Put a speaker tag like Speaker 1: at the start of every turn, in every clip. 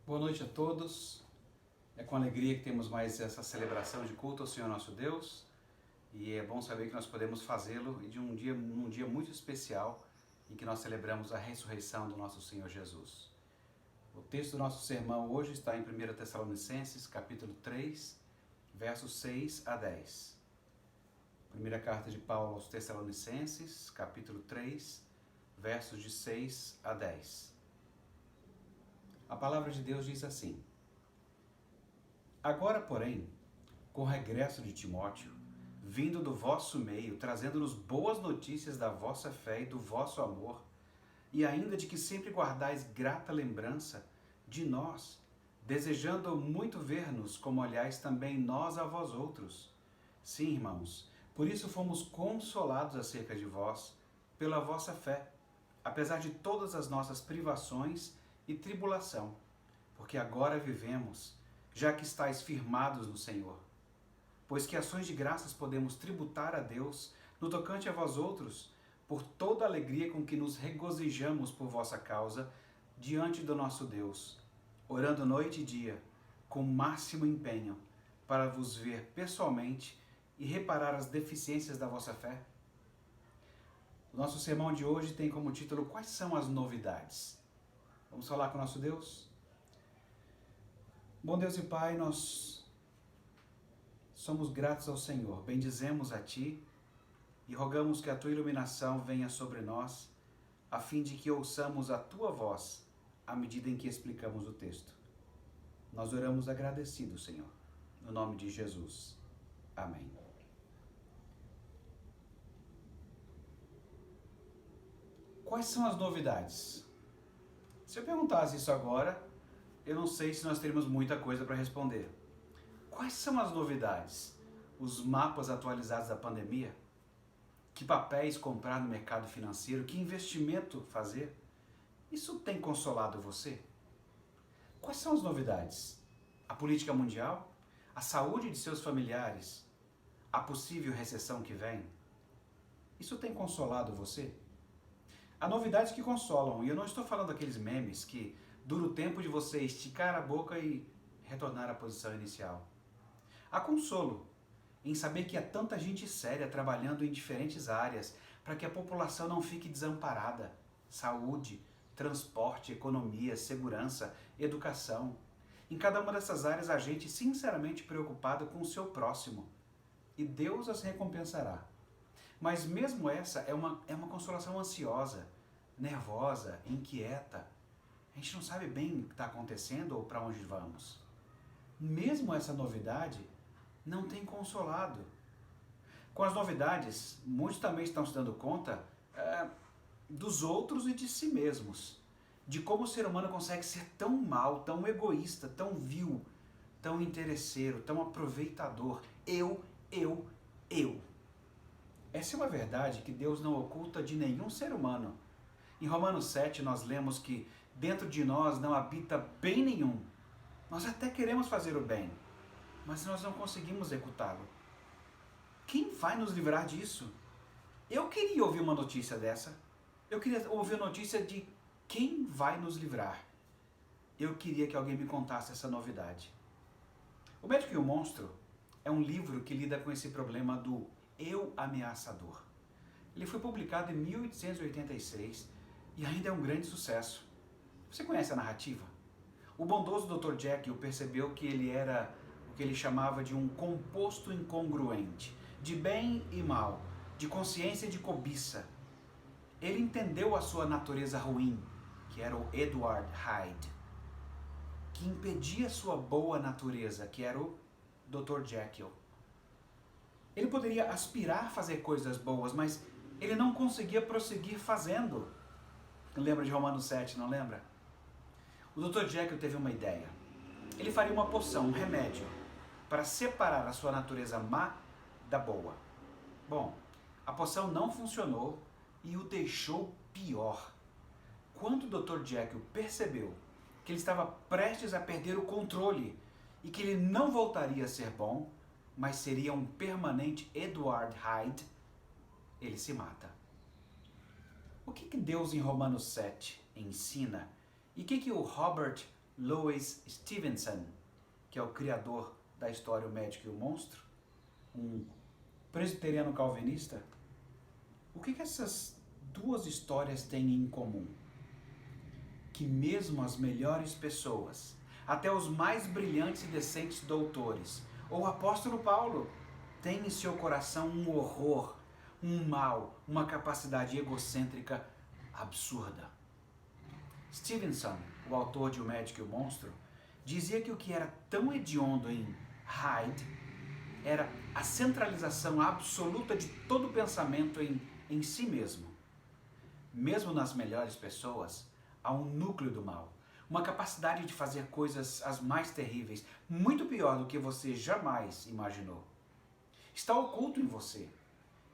Speaker 1: Boa noite a todos. É com alegria que temos mais essa celebração de culto ao Senhor nosso Deus. E é bom saber que nós podemos fazê-lo num dia muito especial em que nós celebramos a ressurreição do nosso Senhor Jesus. O texto do nosso sermão hoje está em 1 Tessalonicenses, capítulo 3, versos 6 a 10. Primeira carta de Paulo aos Tessalonicenses, capítulo 3, versos de 6 a 10. A palavra de Deus diz assim: Agora, porém, com o regresso de Timóteo, vindo do vosso meio, trazendo-nos boas notícias da vossa fé e do vosso amor, e ainda de que sempre guardais grata lembrança de nós, desejando muito ver-nos, como aliás também nós a vós outros. Sim, irmãos, por isso fomos consolados acerca de vós, pela vossa fé, apesar de todas as nossas privações e tribulação, porque agora vivemos, já que estáis firmados no Senhor. Pois que ações de graças podemos tributar a Deus no tocante a vós outros, por toda a alegria com que nos regozijamos por vossa causa diante do nosso Deus, orando noite e dia, com máximo empenho, para vos ver pessoalmente e reparar as deficiências da vossa fé. O nosso sermão de hoje tem como título: Quais são as novidades? Vamos falar com o nosso Deus? Bom Deus e Pai, nós somos gratos ao Senhor, bendizemos a Ti e rogamos que a Tua iluminação venha sobre nós, a fim de que ouçamos a Tua voz à medida em que explicamos o texto. Nós oramos agradecidos, Senhor, no nome de Jesus. Amém. Quais são as novidades? Se eu perguntasse isso agora, eu não sei se nós teríamos muita coisa para responder. Quais são as novidades? Os mapas atualizados da pandemia? Que papéis comprar no mercado financeiro? Que investimento fazer? Isso tem consolado você? Quais são as novidades? A política mundial? A saúde de seus familiares? A possível recessão que vem? Isso tem consolado você? Há novidades que consolam, e eu não estou falando daqueles memes que dura o tempo de você esticar a boca e retornar à posição inicial. Há consolo em saber que há tanta gente séria trabalhando em diferentes áreas para que a população não fique desamparada. Saúde, transporte, economia, segurança, educação. Em cada uma dessas áreas há gente sinceramente preocupada com o seu próximo. E Deus as recompensará. Mas mesmo essa é uma consolação ansiosa, nervosa, inquieta. A gente não sabe bem o que está acontecendo ou para onde vamos. Mesmo essa novidade não tem consolado. Com as novidades, muitos também estão se dando conta dos outros e de si mesmos. De como o ser humano consegue ser tão mau, tão egoísta, tão vil, tão interesseiro, tão aproveitador. Eu. Essa é uma verdade que Deus não oculta de nenhum ser humano. Em Romanos 7 nós lemos que dentro de nós não habita bem nenhum. Nós até queremos fazer o bem, mas nós não conseguimos executá-lo. Quem vai nos livrar disso? Eu queria ouvir uma notícia dessa. Eu queria ouvir a notícia de quem vai nos livrar. Eu queria que alguém me contasse essa novidade. O Médico e o Monstro é um livro que lida com esse problema do eu ameaçador. Ele foi publicado em 1886 e ainda é um grande sucesso. Você conhece a narrativa? O bondoso Dr. Jekyll percebeu que ele era o que ele chamava de um composto incongruente, de bem e mal, de consciência e de cobiça. Ele entendeu a sua natureza ruim, que era o Edward Hyde, que impedia sua boa natureza, que era o Dr. Jekyll. Ele poderia aspirar a fazer coisas boas, mas ele não conseguia prosseguir fazendo. Lembra de Romanos 7, não lembra? O Dr. Jekyll teve uma ideia. Ele faria uma poção, um remédio, para separar a sua natureza má da boa. Bom, a poção não funcionou e o deixou pior. Quando o Dr. Jekyll percebeu que ele estava prestes a perder o controle e que ele não voltaria a ser bom, mas seria um permanente Edward Hyde, ele se mata. O que Deus em Romanos 7 ensina? E o que o Robert Louis Stevenson, que é o criador da história O Médico e o Monstro, um presbiteriano calvinista, o que essas duas histórias têm em comum? Que mesmo as melhores pessoas, até os mais brilhantes e decentes doutores, ou o apóstolo Paulo, têm em seu coração um horror, um mal, uma capacidade egocêntrica absurda. Stevenson, o autor de O Médico e o Monstro, dizia que o que era tão hediondo em Hyde era a centralização absoluta de todo o pensamento em si mesmo. Mesmo nas melhores pessoas, há um núcleo do mal, uma capacidade de fazer coisas as mais terríveis, muito pior do que você jamais imaginou. Está oculto em você,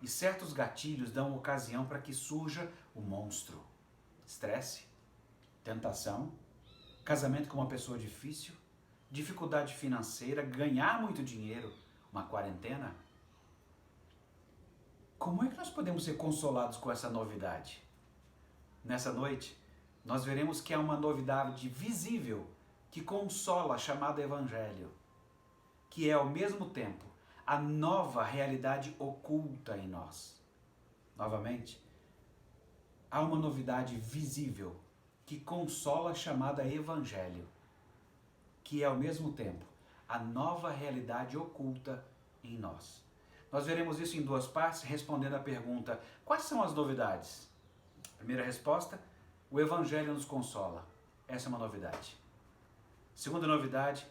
Speaker 1: e certos gatilhos dão ocasião para que surja o monstro. Estresse, tentação, casamento com uma pessoa difícil, dificuldade financeira, ganhar muito dinheiro, uma quarentena. Como é que nós podemos ser consolados com essa novidade? Nessa noite, nós veremos que há uma novidade visível que consola, chamada Evangelho, que é ao mesmo tempo a nova realidade oculta em nós. Novamente, há uma novidade visível que consola, chamada Evangelho, que é ao mesmo tempo a nova realidade oculta em nós. Nós veremos isso em duas partes, respondendo à pergunta: quais são as novidades? Primeira resposta: o Evangelho nos consola. Essa é uma novidade. Segunda novidade: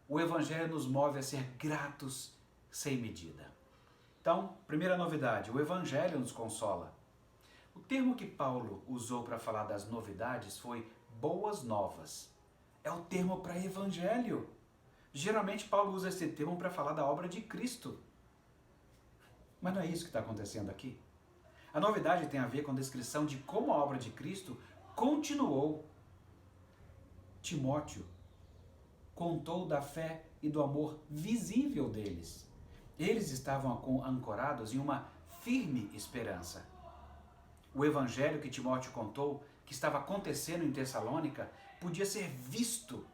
Speaker 1: o Evangelho nos move a ser gratos sem medida. Então, primeira novidade: o Evangelho nos consola. O termo que Paulo usou para falar das novidades foi boas novas. É o termo para Evangelho. Geralmente Paulo usa esse termo para falar da obra de Cristo. Mas não é isso que está acontecendo aqui. A novidade tem a ver com a descrição de como a obra de Cristo continuou. Timóteo contou da fé e do amor visível deles. Eles estavam ancorados em uma firme esperança. O evangelho que Timóteo contou, que estava acontecendo em Tessalônica, podia ser visto.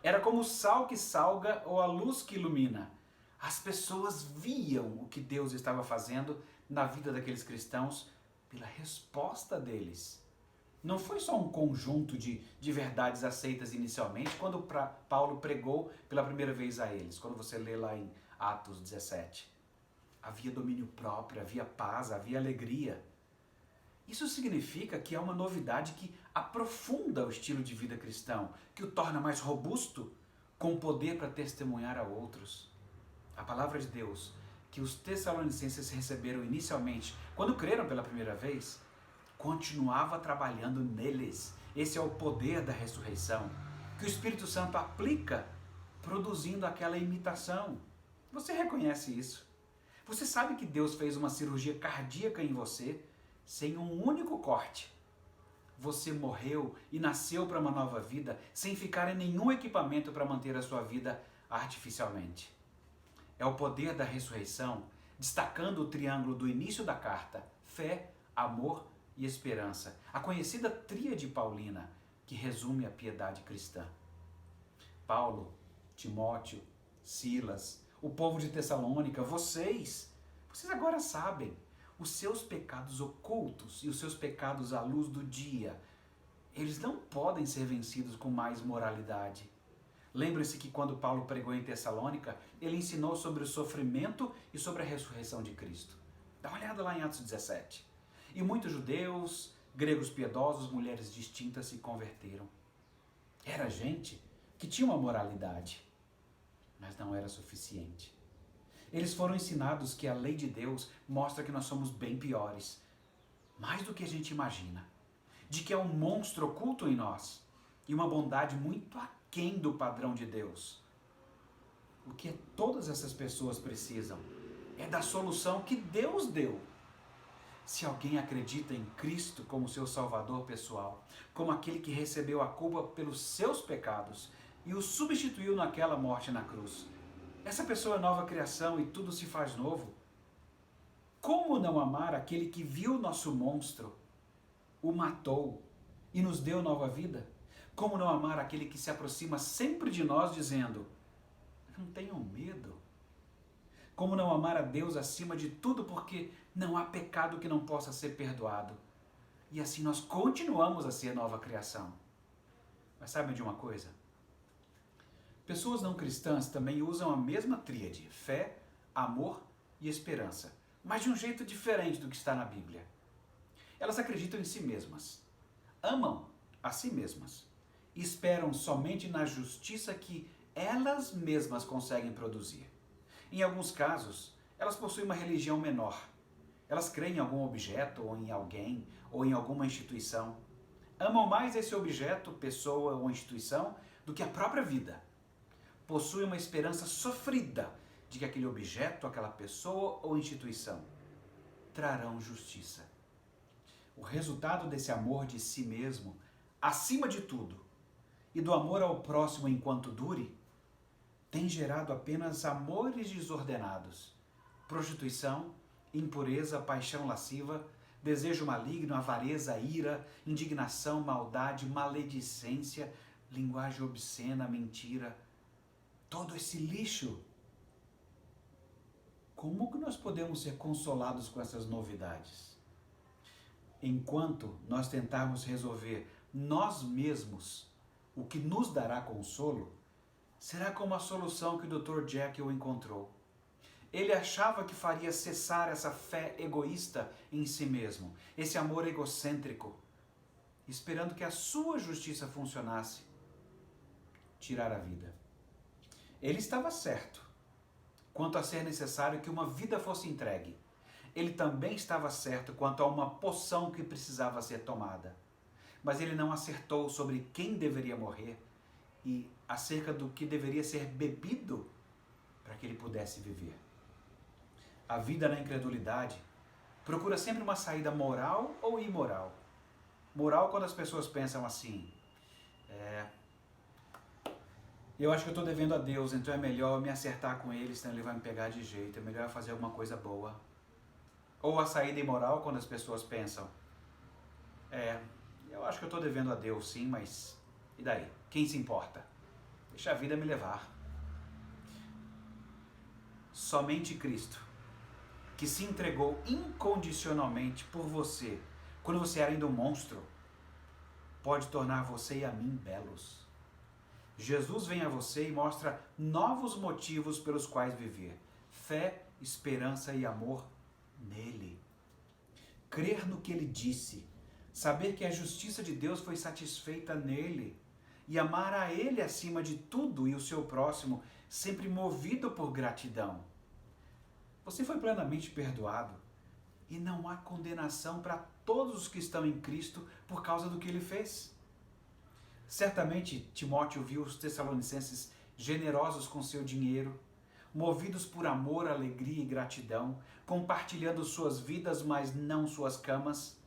Speaker 1: Era como o sal que salga ou a luz que ilumina. As pessoas viam o que Deus estava fazendo na vida daqueles cristãos pela resposta deles. Não foi só um conjunto de verdades aceitas inicialmente quando Paulo pregou pela primeira vez a eles, quando você lê lá em Atos 17. Havia domínio próprio, havia paz, havia alegria. Isso significa que há uma novidade que aprofunda o estilo de vida cristão, que o torna mais robusto, com poder para testemunhar a outros. A palavra de Deus, que os tessalonicenses receberam inicialmente, quando creram pela primeira vez, continuava trabalhando neles. Esse é o poder da ressurreição, que o Espírito Santo aplica, produzindo aquela imitação. Você reconhece isso? Você sabe que Deus fez uma cirurgia cardíaca em você, sem um único corte. Você morreu e nasceu para uma nova vida, sem ficar em nenhum equipamento para manter a sua vida artificialmente. É o poder da ressurreição, destacando o triângulo do início da carta: fé, amor e esperança, a conhecida tríade paulina, que resume a piedade cristã. Paulo, Timóteo, Silas, o povo de Tessalônica, vocês agora sabem, os seus pecados ocultos e os seus pecados à luz do dia, eles não podem ser vencidos com mais moralidade. Lembre-se que quando Paulo pregou em Tessalônica, ele ensinou sobre o sofrimento e sobre a ressurreição de Cristo. Dá uma olhada lá em Atos 17. E muitos judeus, gregos piedosos, mulheres distintas se converteram. Era gente que tinha uma moralidade, mas não era suficiente. Eles foram ensinados que a lei de Deus mostra que nós somos bem piores, mais do que a gente imagina, de que é um monstro oculto em nós e uma bondade muito aquém do padrão de Deus. O que todas essas pessoas precisam é da solução que Deus deu. Se alguém acredita em Cristo como seu Salvador pessoal, como aquele que recebeu a culpa pelos seus pecados e o substituiu naquela morte na cruz, essa pessoa é nova criação e tudo se faz novo. Como não amar aquele que viu nosso monstro, o matou e nos deu nova vida? Como não amar aquele que se aproxima sempre de nós dizendo, não tenham medo? Como não amar a Deus acima de tudo porque não há pecado que não possa ser perdoado? E assim nós continuamos a ser nova criação. Mas sabem de uma coisa? Pessoas não cristãs também usam a mesma tríade, fé, amor e esperança, mas de um jeito diferente do que está na Bíblia. Elas acreditam em si mesmas, amam a si mesmas e esperam somente na justiça que elas mesmas conseguem produzir. Em alguns casos, elas possuem uma religião menor. Elas creem em algum objeto, ou em alguém, ou em alguma instituição. Amam mais esse objeto, pessoa ou instituição do que a própria vida. Possuem uma esperança sofrida de que aquele objeto, aquela pessoa ou instituição trarão justiça. O resultado desse amor de si mesmo, acima de tudo, e do amor ao próximo enquanto dure, tem gerado apenas amores desordenados, prostituição, impureza, paixão lasciva, desejo maligno, avareza, ira, indignação, maldade, maledicência, linguagem obscena, mentira. Todo esse lixo. Como que nós podemos ser consolados com essas novidades? Enquanto nós tentarmos resolver nós mesmos o que nos dará consolo, será como a solução que o Dr. Jekyll encontrou. Ele achava que faria cessar essa fé egoísta em si mesmo, esse amor egocêntrico, esperando que a sua justiça funcionasse, tirar a vida. Ele estava certo quanto a ser necessário que uma vida fosse entregue. Ele também estava certo quanto a uma poção que precisava ser tomada. Mas ele não acertou sobre quem deveria morrer e acerca do que deveria ser bebido para que ele pudesse viver. A vida na incredulidade procura sempre uma saída moral ou imoral. Moral quando as pessoas pensam assim, eu acho que eu estou devendo a Deus, então é melhor eu me acertar com ele, senão ele vai me pegar de jeito, é melhor eu fazer alguma coisa boa. Ou a saída imoral quando as pessoas pensam, eu acho que eu estou devendo a Deus sim, mas e daí? Quem se importa? Deixa a vida me levar. Somente Cristo, que se entregou incondicionalmente por você, quando você era ainda um monstro, pode tornar você e a mim belos. Jesus vem a você e mostra novos motivos pelos quais viver. Fé, esperança e amor nele. Crer no que ele disse. Saber que a justiça de Deus foi satisfeita nele. E amar a ele acima de tudo e o seu próximo, sempre movido por gratidão. Você foi plenamente perdoado. E não há condenação para todos os que estão em Cristo por causa do que ele fez. Certamente Timóteo viu os tessalonicenses generosos com seu dinheiro, movidos por amor, alegria e gratidão, compartilhando suas vidas, mas não suas camas,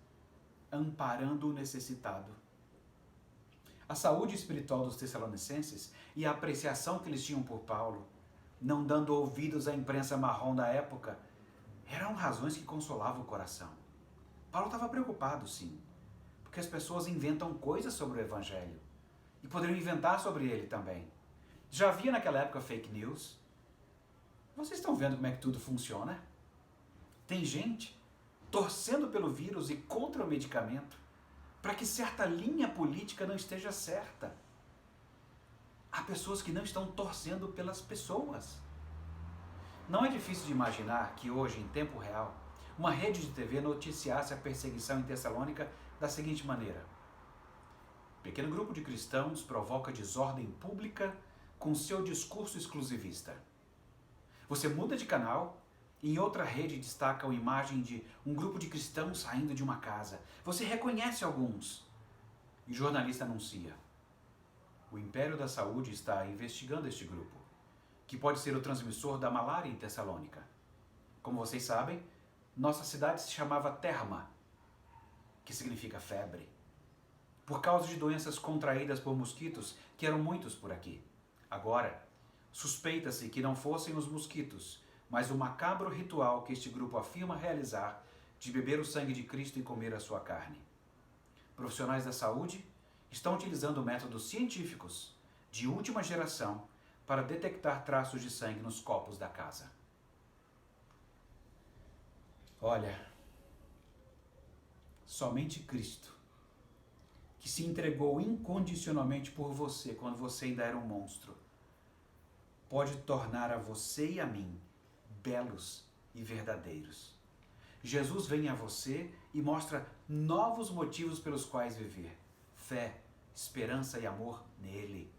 Speaker 1: amparando o necessitado. A saúde espiritual dos tessalonicenses e a apreciação que eles tinham por Paulo, não dando ouvidos à imprensa marrom da época, eram razões que consolavam o coração. Paulo estava preocupado, sim, porque as pessoas inventam coisas sobre o Evangelho. E poderiam inventar sobre ele também. Já havia naquela época fake news. Vocês estão vendo como é que tudo funciona? Tem gente torcendo pelo vírus e contra o medicamento para que certa linha política não esteja certa. Há pessoas que não estão torcendo pelas pessoas. Não é difícil de imaginar que hoje, em tempo real, uma rede de TV noticiasse a perseguição em Tessalônica da seguinte maneira. Pequeno grupo de cristãos provoca desordem pública com seu discurso exclusivista. Você muda de canal e em outra rede destaca a imagem de um grupo de cristãos saindo de uma casa. Você reconhece alguns e o jornalista anuncia. O Império da Saúde está investigando este grupo, que pode ser o transmissor da malária em Tessalônica. Como vocês sabem, nossa cidade se chamava Terma, que significa febre, por causa de doenças contraídas por mosquitos, que eram muitos por aqui. Agora, suspeita-se que não fossem os mosquitos, mas o macabro ritual que este grupo afirma realizar de beber o sangue de Cristo e comer a sua carne. Profissionais da saúde estão utilizando métodos científicos de última geração para detectar traços de sangue nos copos da casa. Olha, somente Cristo, que se entregou incondicionalmente por você quando você ainda era um monstro, pode tornar a você e a mim belos e verdadeiros. Jesus vem a você e mostra novos motivos pelos quais viver. Fé, esperança e amor nele.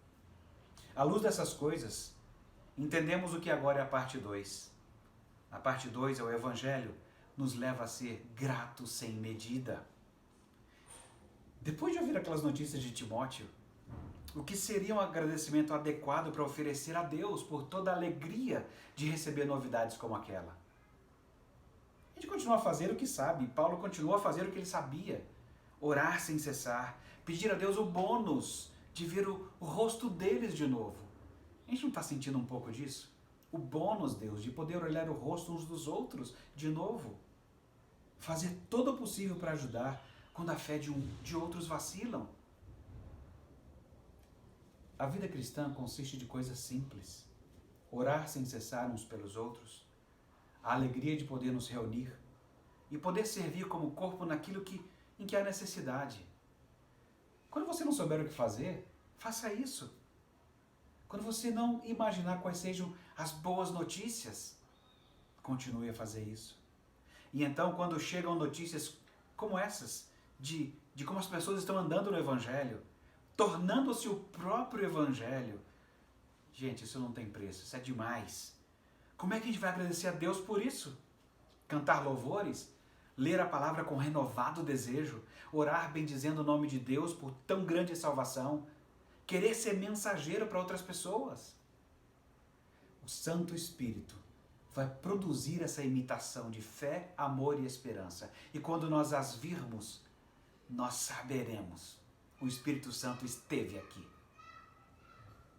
Speaker 1: À luz dessas coisas, entendemos o que agora é a parte 2. A parte 2 é o Evangelho, nos leva a ser gratos sem medida. Depois de ouvir aquelas notícias de Timóteo, o que seria um agradecimento adequado para oferecer a Deus por toda a alegria de receber novidades como aquela? A gente continua a fazer o que sabe, Paulo continua a fazer o que ele sabia, orar sem cessar, pedir a Deus o bônus de ver o rosto deles de novo. A gente não está sentindo um pouco disso? O bônus, Deus, de poder olhar o rosto uns dos outros de novo. Fazer todo o possível para ajudar quando a fé de outros vacilam. A vida cristã consiste de coisas simples. Orar sem cessar uns pelos outros. A alegria de poder nos reunir e poder servir como corpo naquilo em que há necessidade. Quando você não souber o que fazer, faça isso. Quando você não imaginar quais sejam as boas notícias, continue a fazer isso. E então, quando chegam notícias como essas, de como as pessoas estão andando no Evangelho, tornando-se o próprio Evangelho, gente, isso não tem preço, isso é demais. Como é que a gente vai agradecer a Deus por isso? Cantar louvores? Ler a palavra com renovado desejo? Orar bendizendo o nome de Deus por tão grande salvação? Querer ser mensageiro para outras pessoas? O Santo Espírito vai produzir essa imitação de fé, amor e esperança. E quando nós as virmos, nós saberemos. O Espírito Santo esteve aqui.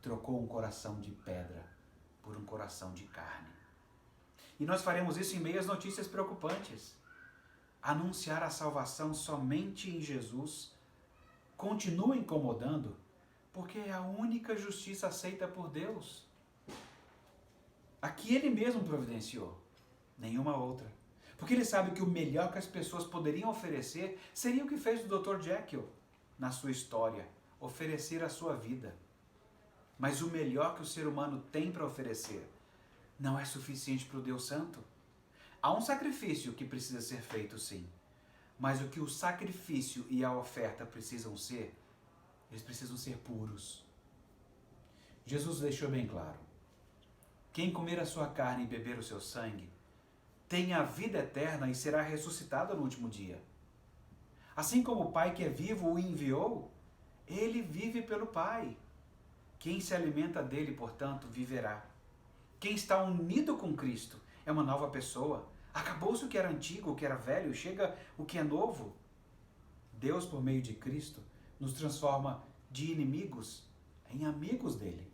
Speaker 1: Trocou um coração de pedra por um coração de carne. E nós faremos isso em meio às notícias preocupantes. Anunciar a salvação somente em Jesus continua incomodando, porque é a única justiça aceita por Deus. A que Ele mesmo providenciou, nenhuma outra. Porque Ele sabe que o melhor que as pessoas poderiam oferecer seria o que fez o Dr. Jekyll na sua história, oferecer a sua vida. Mas o melhor que o ser humano tem para oferecer não é suficiente para o Deus Santo. Há um sacrifício que precisa ser feito, sim. Mas o que o sacrifício e a oferta precisam ser, eles precisam ser puros. Jesus deixou bem claro: quem comer a sua carne e beber o seu sangue, tem a vida eterna e será ressuscitado no último dia. Assim como o Pai que é vivo o enviou, ele vive pelo Pai. Quem se alimenta dele, portanto, viverá. Quem está unido com Cristo é uma nova pessoa. Acabou-se o que era antigo, o que era velho, chega o que é novo. Deus, por meio de Cristo, nos transforma de inimigos em amigos dele.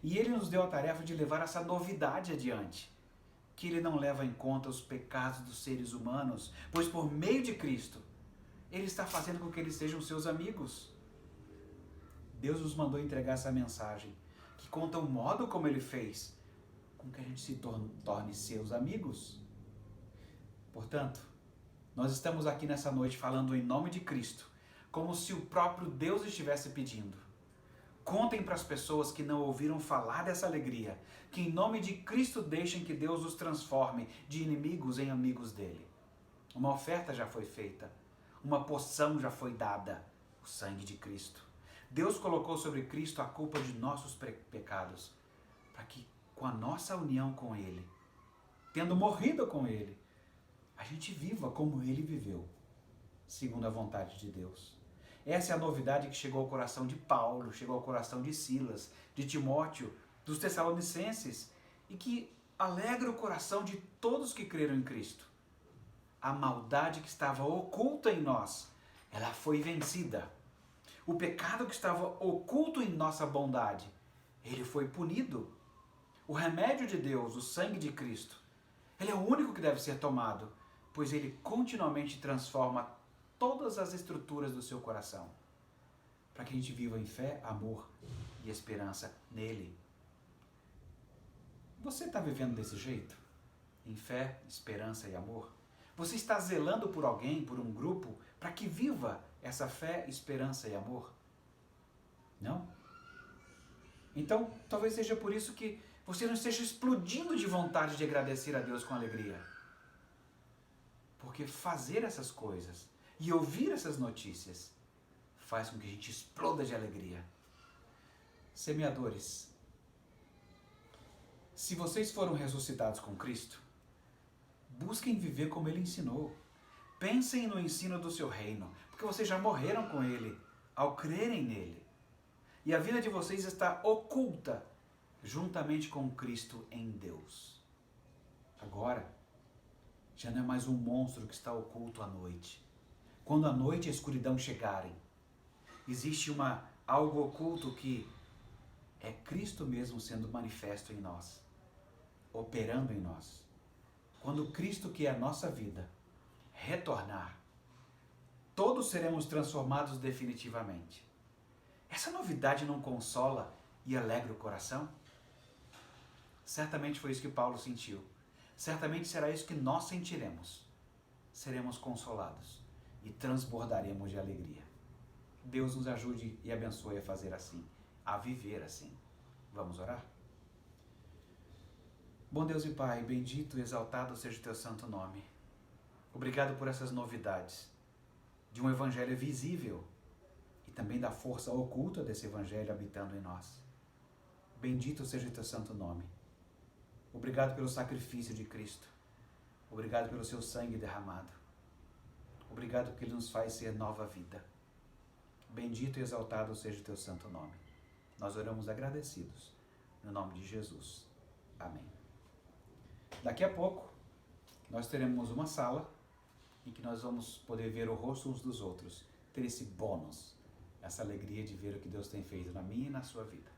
Speaker 1: E ele nos deu a tarefa de levar essa novidade adiante. Que ele não leva em conta os pecados dos seres humanos, pois por meio de Cristo, ele está fazendo com que eles sejam seus amigos. Deus nos mandou entregar essa mensagem, que conta o modo como ele fez com que a gente se torne seus amigos. Portanto, nós estamos aqui nessa noite falando em nome de Cristo, como se o próprio Deus estivesse pedindo. Contem para as pessoas que não ouviram falar dessa alegria, que em nome de Cristo deixem que Deus os transforme de inimigos em amigos dele. Uma oferta já foi feita, uma poção já foi dada, o sangue de Cristo. Deus colocou sobre Cristo a culpa de nossos pecados, para que com a nossa união com ele, tendo morrido com ele, a gente viva como ele viveu, segundo a vontade de Deus. Essa é a novidade que chegou ao coração de Paulo, chegou ao coração de Silas, de Timóteo, dos Tessalonicenses, e que alegra o coração de todos que creram em Cristo. A maldade que estava oculta em nós, ela foi vencida. O pecado que estava oculto em nossa bondade, ele foi punido. O remédio de Deus, o sangue de Cristo, ele é o único que deve ser tomado, pois ele continuamente transforma todas as estruturas do seu coração. para que a gente viva em fé, amor e esperança nele. Você está vivendo desse jeito? Em fé, esperança e amor? Você está zelando por alguém, por um grupo, para que viva essa fé, esperança e amor? Não? Então, talvez seja por isso que você não esteja explodindo de vontade de agradecer a Deus com alegria. Porque fazer essas coisas e ouvir essas notícias faz com que a gente exploda de alegria. Semeadores, se vocês foram ressuscitados com Cristo, busquem viver como Ele ensinou. Pensem no ensino do seu reino, porque vocês já morreram com Ele ao crerem nele. E a vida de vocês está oculta juntamente com Cristo em Deus. Agora, já não é mais um monstro que está oculto à noite. Quando a noite e a escuridão chegarem, existe algo oculto que é Cristo mesmo sendo manifesto em nós, operando em nós. Quando Cristo, que é a nossa vida, retornar, todos seremos transformados definitivamente. Essa novidade não consola e alegra o coração? Certamente foi isso que Paulo sentiu. Certamente será isso que nós sentiremos. Seremos consolados e transbordaremos de alegria. Deus nos ajude e abençoe a fazer assim, a viver assim. Vamos orar? Bom Deus e Pai, bendito e exaltado seja o teu santo nome. Obrigado por essas novidades de um evangelho visível e também da força oculta desse evangelho habitando em nós. Bendito seja o teu santo nome. Obrigado pelo sacrifício de Cristo. Obrigado pelo seu sangue derramado. Obrigado porque Ele nos faz ser nova vida. Bendito e exaltado seja o teu santo nome. Nós oramos agradecidos. No nome de Jesus. Amém. Daqui a pouco, nós teremos uma sala em que nós vamos poder ver o rosto uns dos outros. Ter esse bônus, essa alegria de ver o que Deus tem feito na minha e na sua vida.